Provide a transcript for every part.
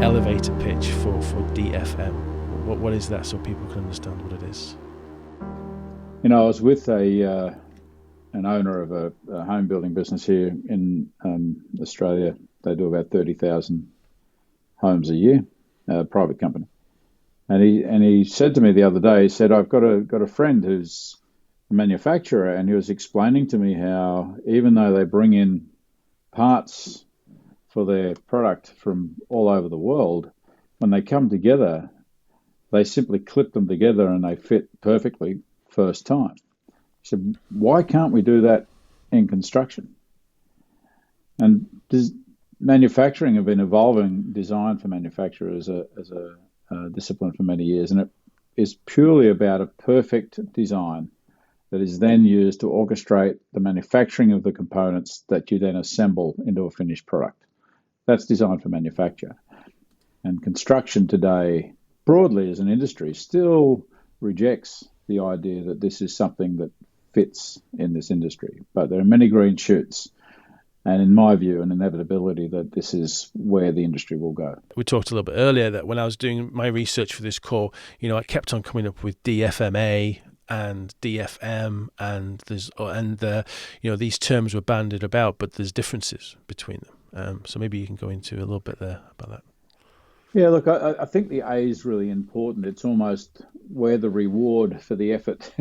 elevator pitch for DFM. What is that, so people can understand what it is? I was with an owner of a home building business here in Australia. They do about 30,000 homes a year, a private company. And he said to me the other day, he said, I've got a friend who's a manufacturer, and he was explaining to me how even though they bring in parts for their product from all over the world, when they come together, they simply clip them together and they fit perfectly first time. He said, why can't we do that in construction? And manufacturing have been evolving design for manufacture as a discipline for many years, and it is purely about a perfect design that is then used to orchestrate the manufacturing of the components that you then assemble into a finished product. That's design for manufacture. And construction today, broadly as an industry, still rejects the idea that this is something that fits in this industry. But there are many green shoots, and in my view, an inevitability that this is where the industry will go. We talked a little bit earlier that when I was doing my research for this call, I kept on coming up with DFMA and DFM, and these terms were bandied about, but there's differences between them. So maybe you can go into a little bit there about that. Yeah, look, I think the A is really important. It's almost where the reward for the effort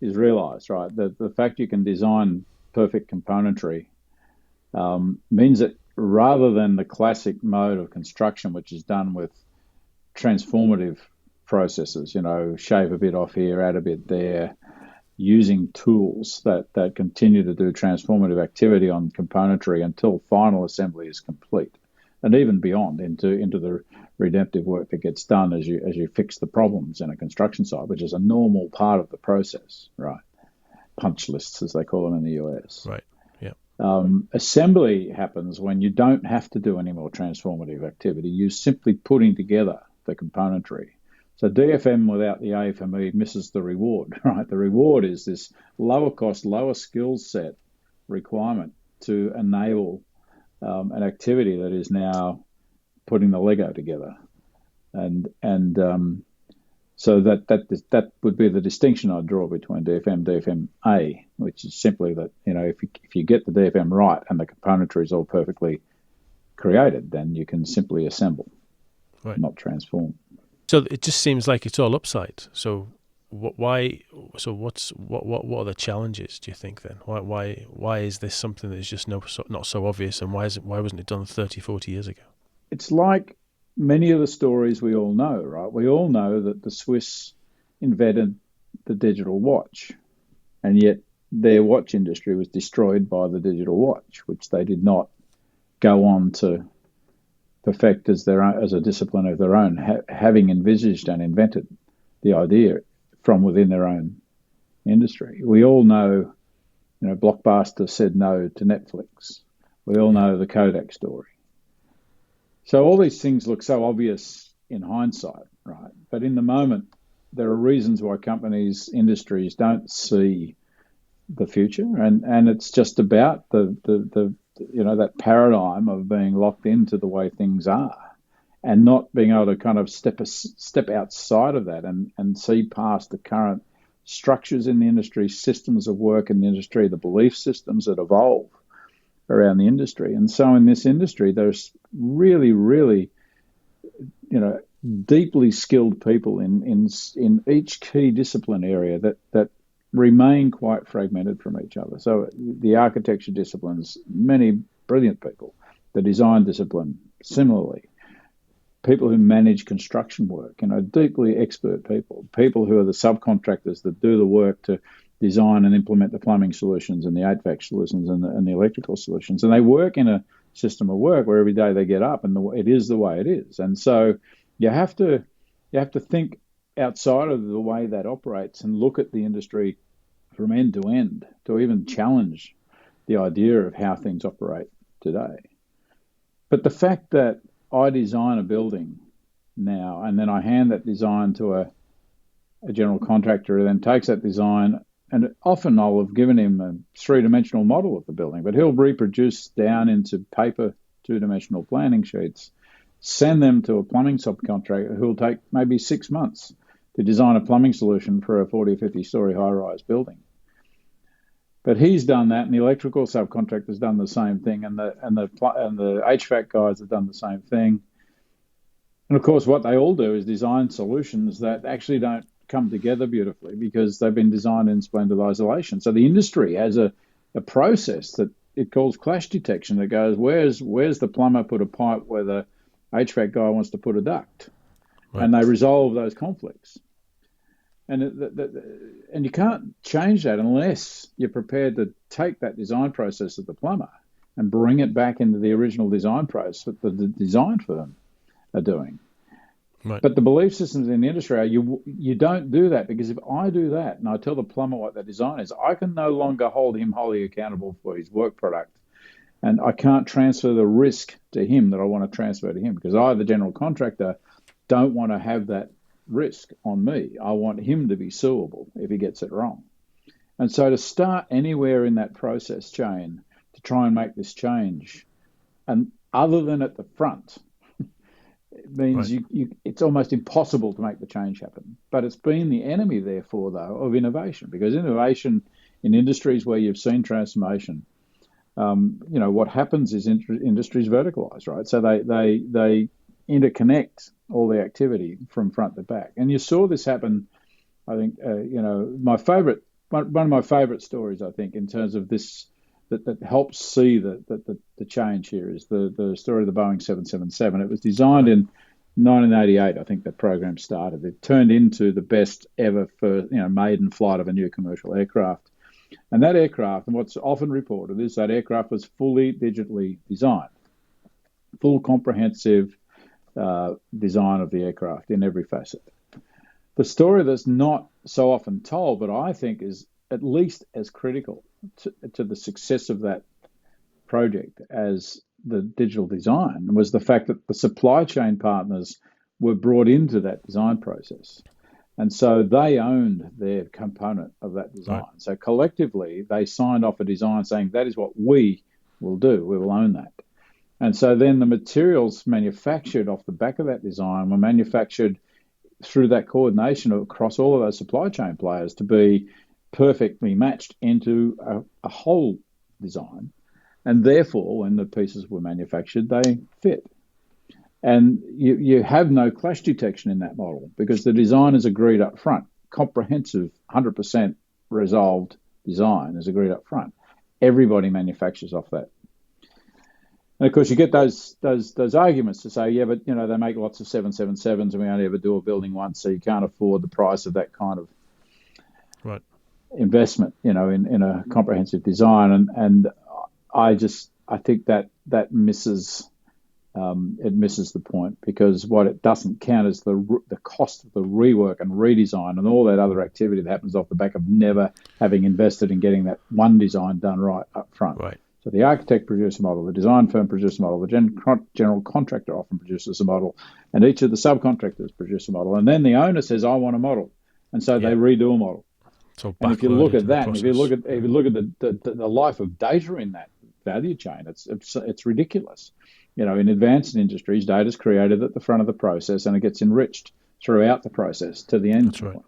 is realised, right? The fact you can design perfect componentry means that rather than the classic mode of construction, which is done with transformative processes, shave a bit off here, add a bit there, using tools that continue to do transformative activity on componentry until final assembly is complete, and even beyond into the redemptive work that gets done as you fix the problems in a construction site, which is a normal part of the process, right? Punch lists, as they call them in the US. Right. Yeah. Assembly happens when you don't have to do any more transformative activity. You're simply putting together the componentry. So DFM without the A for me misses the reward, right? The reward is this lower cost, lower skill set requirement to enable an activity that is now putting the Lego together. And so that would be the distinction I'd draw between DFM, DFMA, which is simply that, if you get the DFM right and the componentry is all perfectly created, then you can simply assemble, right, not transform. So it just seems like it's all upside. So why? So what are the challenges, do you think then? Why is this something that is just not so obvious, and why wasn't it done 30, 40 years ago? It's like many of the stories we all know, right? We all know that the Swiss invented the digital watch, and yet their watch industry was destroyed by the digital watch, which they did not go on to perfect as a discipline of their own, having envisaged and invented the idea from within their own industry. We all know, Blockbuster said no to Netflix. We all know the Kodak story. So all these things look so obvious in hindsight, right? But in the moment, there are reasons why companies, industries don't see the future, and it's just about the that paradigm of being locked into the way things are, and not being able to kind of step outside of that and see past the current structures in the industry, systems of work in the industry, the belief systems that evolve around the industry. And so in this industry, there's really, really, deeply skilled people in each key discipline area that remain quite fragmented from each other. So the architecture disciplines, many brilliant people. The design discipline, similarly. People who manage construction work, deeply expert people who are the subcontractors that do the work to design and implement the plumbing solutions and the HVAC solutions and the electrical solutions. And they work in a system of work where every day they get up and it is the way it is. And so you have to think outside of the way that operates and look at the industry from end to end to even challenge the idea of how things operate today. But the fact that I design a building now and then I hand that design to a general contractor who then takes that design, and often I'll have given him a three-dimensional model of the building, but he'll reproduce down into paper two-dimensional planning sheets send them to a plumbing subcontractor who will take maybe 6 months to design a plumbing solution for a 40 or 50 story high rise building. But he's done that, and the electrical subcontractor's done the same thing, and the HVAC guys have done the same thing. And of course, what they all do is design solutions that actually don't come together beautifully because they've been designed in splendid isolation. So the industry has a process that it calls clash detection that goes, where's the plumber put a pipe where the HVAC guy wants to put a duct? Right. And they resolve those conflicts. And you can't change that unless you're prepared to take that design process of the plumber and bring it back into the original design process that the design firm are doing. Right. But the belief systems in the industry are you don't do that, because if I do that and I tell the plumber what that design is, I can no longer hold him wholly accountable for his work product. And I can't transfer the risk to him that I want to transfer to him, because I, the general contractor, don't want to have that risk on me. I want him to be suable if he gets it wrong. And so to start anywhere in that process chain to try and make this change, and other than at the front, it means right. It's almost impossible to make the change happen. But it's been the enemy, therefore, though, of innovation, because innovation in industries where you've seen transformation, what happens is industries verticalize, right? So they interconnect all the activity from front to back. And you saw this happen, I think, one of my favorite stories, I think, in terms of this, that helps see the change here is the story of the Boeing 777. It was designed in 1988, I think the program started. It turned into the best ever maiden flight of a new commercial aircraft. And that aircraft, and what's often reported, is that aircraft was fully digitally designed, full comprehensive design of the aircraft in every facet. The story that's not so often told, but I think is at least as critical to the success of that project as the digital design, was the fact that the supply chain partners were brought into that design process. And so they owned their component of that design. Right. So collectively, they signed off a design saying, that is what we will do. We will own that. And so then the materials manufactured off the back of that design were manufactured through that coordination across all of those supply chain players to be perfectly matched into a whole design. And therefore, when the pieces were manufactured, they fit. And you have no clash detection in that model because the design is agreed up front. Comprehensive, 100% resolved design is agreed up front. Everybody manufactures off that. And of course, you get those arguments to say, yeah, but they make lots of 777s, and we only ever do a building once, so you can't afford the price of that kind of right. investment, in a comprehensive design. And I think that misses the point, because what it doesn't count is the cost of the rework and redesign and all that other activity that happens off the back of never having invested in getting that one design done right up front. Right. So the architect produces a model, the design firm produces a model, the general contractor often produces a model, and each of the subcontractors produce a model. And then the owner says, I want a model. And so they redo a model. And if you look at that, and if you look at the life of data in that value chain, it's ridiculous. In advanced industries, data is created at the front of the process and it gets enriched throughout the process to the end point. Right.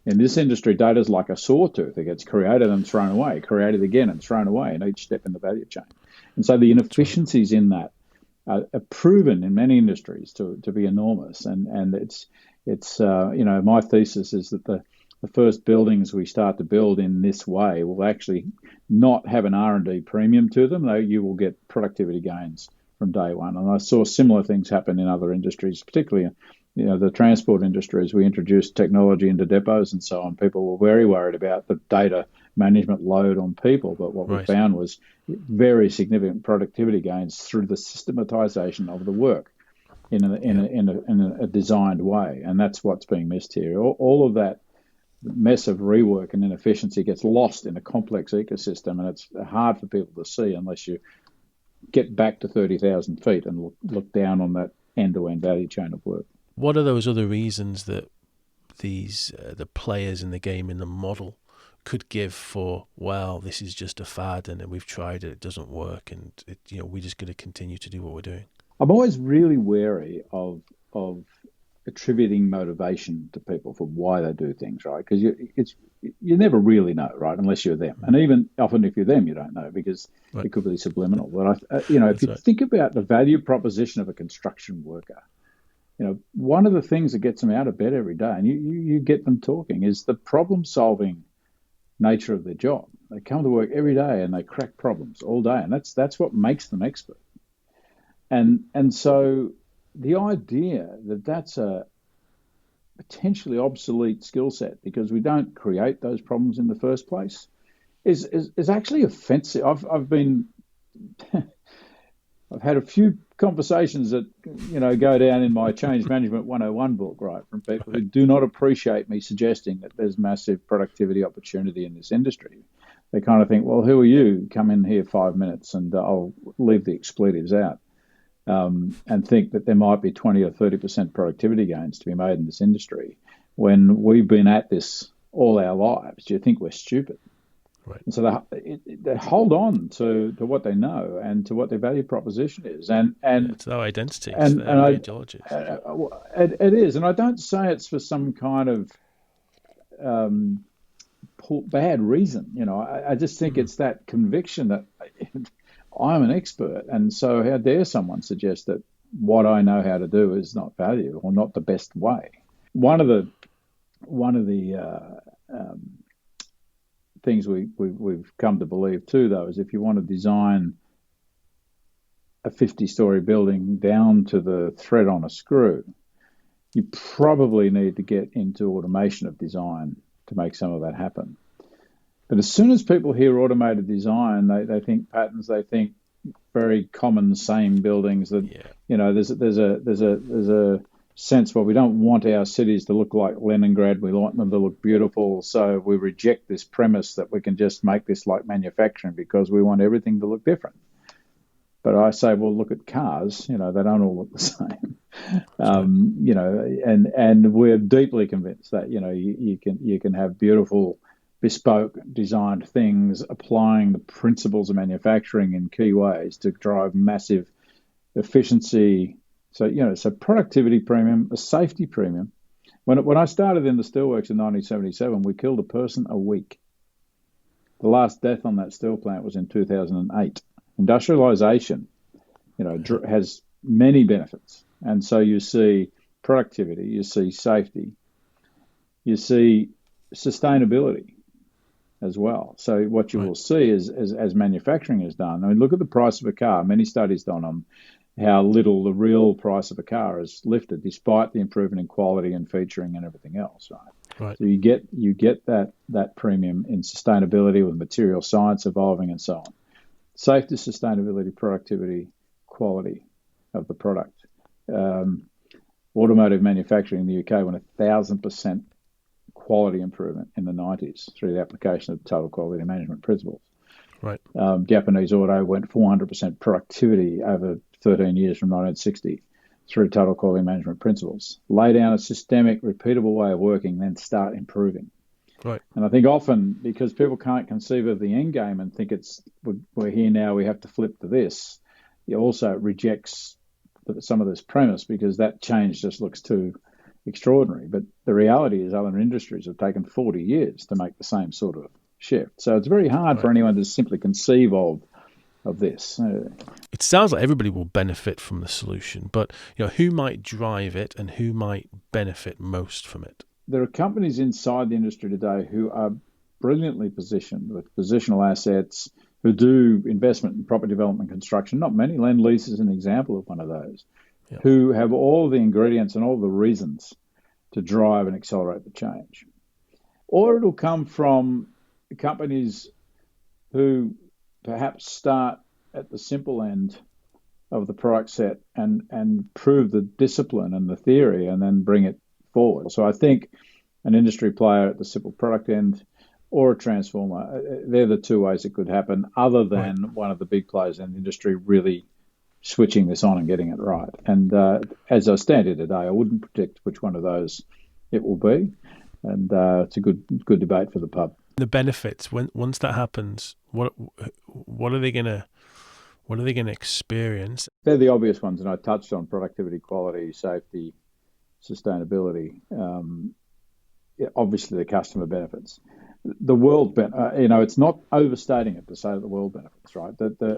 In this industry, data is like a sawtooth. It gets created and thrown away, created again and thrown away in each step in the value chain. And so the inefficiencies in that are proven in many industries to be enormous. And it's my thesis is that the first buildings we start to build in this way will actually not have an R&D premium to them, though you will get productivity gains from day one. And I saw similar things happen in other industries, particularly the transport industry. As we introduced technology into depots and so on, people were very worried about the data management load on people. But what we found was very significant productivity gains through the systematization of the work in a designed way. And that's what's being missed here. All of that mess of rework and inefficiency gets lost in a complex ecosystem, and it's hard for people to see unless you get back to 30,000 feet and look down on that end-to-end value chain of work. What are those other reasons that the players in the game, in the model, could give for, well, this is just a fad and we've tried it, it doesn't work, and we're just going to continue to do what we're doing? I'm always really wary of attributing motivation to people for why they do things, right? Because you never really know, right, unless you're them. And even often if you're them, you don't know because Right. it could be subliminal. But if you think about the value proposition of a construction worker, one of the things that gets them out of bed every day, and you get them talking, is the problem-solving nature of their job. They come to work every day and they crack problems all day, and that's what makes them expert. And so the idea that that's a potentially obsolete skill set because we don't create those problems in the first place is actually offensive. I've had a few conversations that go down in my Change Management 101 book, right, from people who do not appreciate me suggesting that there's massive productivity opportunity in this industry. They kind of think, well, who are you? Come in here 5 minutes and I'll leave the expletives out. And think that there might be 20 or 30% productivity gains to be made in this industry when we've been at this all our lives. Do you think we're stupid? Right. And so they hold on to what they know and to what their value proposition is. And it's their identity, it's their ideology. It is. And I don't say it's for some kind of bad reason. I just think it's that conviction that I'm an expert, and so how dare someone suggest that what I know how to do is not value or not the best way? One of the things we've come to believe too, though, is if you want to design a 50-story building down to the thread on a screw, you probably need to get into automation of design to make some of that happen. But as soon as people hear automated design, they think patterns. They think very common, same buildings. That there's a sense where we don't want our cities to look like Leningrad. We want them to look beautiful, so we reject this premise that we can just make this like manufacturing because we want everything to look different. But I say, well, look at cars. They don't all look the same. And we're deeply convinced that you can have beautiful, bespoke designed things applying the principles of manufacturing in key ways to drive massive efficiency. So productivity premium, a safety premium. When I started in the steelworks in 1977, we killed a person a week. The last death on that steel plant was in 2008. Industrialization, has many benefits, and so you see productivity, you see safety, you see sustainability as well. So what you will see is as manufacturing is done. I mean, look at the price of a car. Many studies done on how little the real price of a car is lifted, despite the improvement in quality and featuring and everything else. Right. So you get that premium in sustainability with material science evolving and so on. Safety, sustainability, productivity, quality of the product. Automotive manufacturing in the UK went 1,000% quality improvement in the 90s through the application of total quality management principles. Right. Japanese auto went 400% productivity over 13 years from 1960 through total quality management principles. Lay down a systemic, repeatable way of working, then start improving. Right. And I think often because people can't conceive of the end game and think we're here now, we have to flip to this, it also rejects some of this premise because that change just looks too extraordinary. But the reality is other industries have taken 40 years to make the same sort of shift. So it's very hard for anyone to simply conceive of this. It sounds like everybody will benefit from the solution, but who might drive it and who might benefit most from it? There are companies inside the industry today who are brilliantly positioned with positional assets, who do investment in property development construction. Not many. Lend-Lease is an example of one of those, who have all the ingredients and all the reasons to drive and accelerate the change. Or it'll come from companies who perhaps start at the simple end of the product set and prove the discipline and the theory and then bring it forward. So I think an industry player at the simple product end or a transformer, they're the two ways it could happen, other than one of the big players in the industry really switching this on and getting it right. And as I stand here today, I wouldn't predict which one of those it will be. And it's a good debate for the pub. The benefits, once that happens, what are they gonna What are they going to experience? They're the obvious ones, and I touched on productivity, quality, safety, sustainability. Obviously, the customer benefits. The world, it's not overstating it to say that the world benefits, right?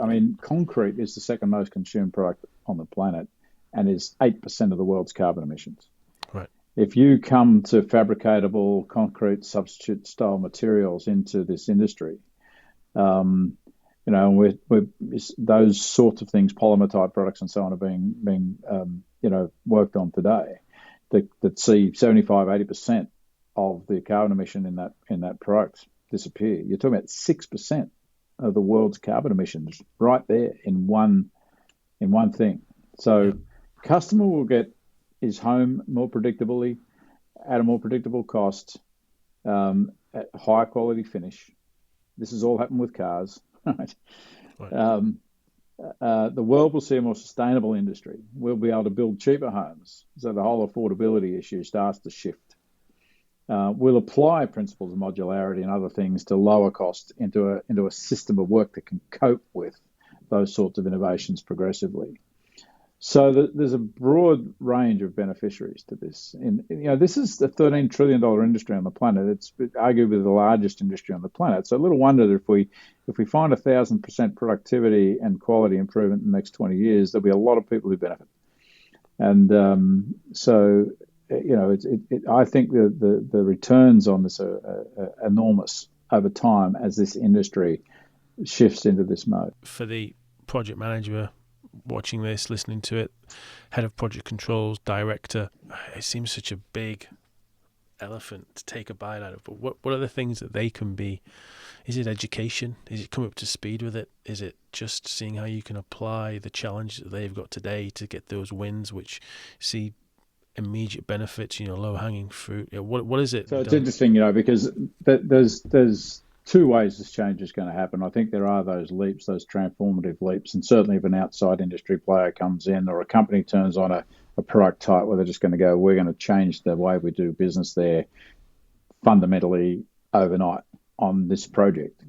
I mean, concrete is the second most consumed product on the planet and is 8% of the world's carbon emissions. Right. If you come to fabricatable concrete substitute style materials into this industry, those sorts of things, polymer type products and so on, are being worked on today that see 75-80% of the carbon emission in that product disappear. You're talking about 6% of the world's carbon emissions right there in one thing. So customer will get his home more predictably at a more predictable cost, at higher quality finish. This has all happened with cars, right? The world will see a more sustainable industry. We'll be able to build cheaper homes, so the whole affordability issue starts to shift. We'll apply principles of modularity and other things to lower cost into a system of work that can cope with those sorts of innovations progressively. So there's a broad range of beneficiaries to this. This is a $13 trillion industry on the planet. It's arguably the largest industry on the planet. So little wonder that if we find 1,000% productivity and quality improvement in the next 20 years, there'll be a lot of people who benefit. And I think the returns on this are enormous over time as this industry shifts into this mode. For the project manager watching this, listening to it, head of project controls, director, it seems such a big elephant to take a bite out of. But what are the things that they can be? Is it education? Is it coming up to speed with it? Is it just seeing how you can apply the challenges that they've got today to get those wins, which see immediate benefits, low-hanging fruit? What is it? So it's interesting, because there's two ways this change is going to happen. I think there are those leaps, those transformative leaps, and certainly if an outside industry player comes in or a company turns on a product type where they're just going to go, we're going to change the way we do business there fundamentally overnight on this project.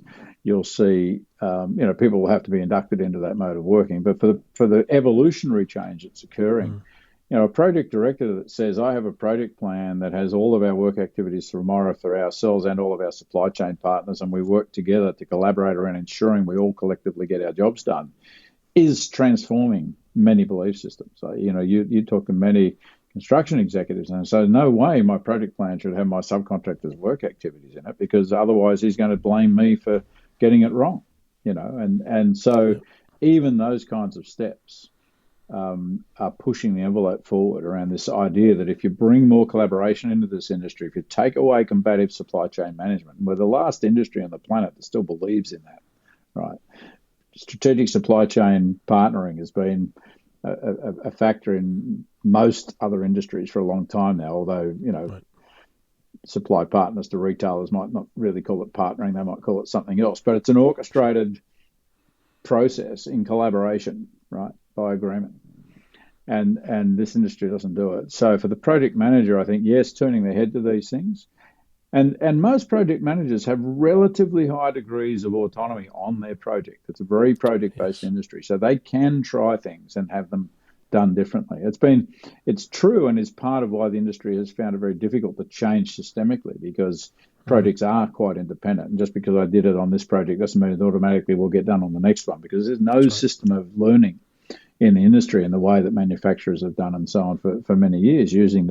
You'll see, people will have to be inducted into that mode of working. But for the evolutionary change that's occurring, a project director that says, I have a project plan that has all of our work activities through ourselves and all of our supply chain partners, and we work together to collaborate around ensuring we all collectively get our jobs done, is transforming many belief systems. So, you talk to many construction executives and say, no way my project plan should have my subcontractors' work activities in it, because otherwise he's going to blame me for getting it wrong, and so even those kinds of steps are pushing the envelope forward around this idea that if you bring more collaboration into this industry, if you take away combative supply chain management, we're the last industry on the planet that still believes in that, right? Strategic supply chain partnering has been a factor in most other industries for a long time now, although, supply partners to retailers might not really call it partnering, they might call it something else, but it's an orchestrated process in collaboration, right, by agreement. And this industry doesn't do it. So for the project manager, I think, yes, turning their head to these things. And most project managers have relatively high degrees of autonomy on their project. It's a very project-based industry, so they can try things and have them done differently. It's true, and is part of why the industry has found it very difficult to change systemically, because projects are quite independent. And just because I did it on this project doesn't mean it automatically will get done on the next one, because there's no system of learning in the industry in the way that manufacturers have done and so on for many years, using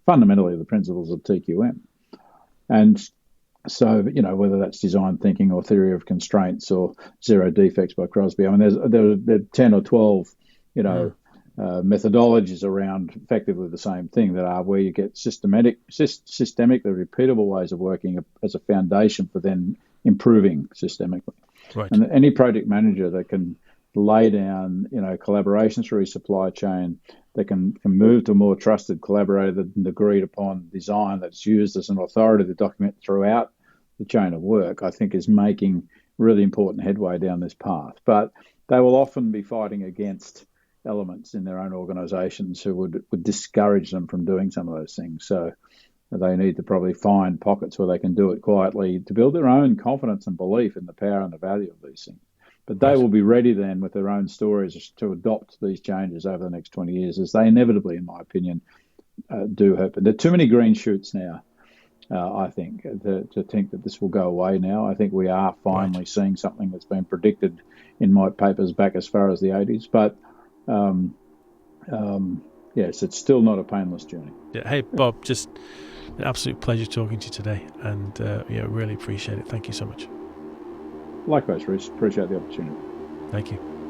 fundamentally the principles of TQM. And so, whether that's design thinking or theory of constraints or zero defects by Crosby, there are 10 or 12, methodologies around effectively the same thing, that are where you get systemically repeatable ways of working as a foundation for then improving systemically. Right. And any project manager that can lay down, collaboration through his supply chain, that can move to a more trusted collaborator and agreed upon design that's used as an authority to document throughout the chain of work, I think is making really important headway down this path. But they will often be fighting against elements in their own organisations who would discourage them from doing some of those things. So they need to probably find pockets where they can do it quietly to build their own confidence and belief in the power and the value of these things. But they Right. will be ready then with their own stories to adopt these changes over the next 20 years, as they inevitably, in my opinion, do happen. There are too many green shoots now, I think, to think that this will go away now. I think we are finally seeing something that's been predicted in my papers back as far as the 80s. But yes, it's still not a painless journey. Yeah. Hey, Bob, just an absolute pleasure talking to you today, and really appreciate it. Thank you so much. Likewise, Reece. Appreciate the opportunity. Thank you.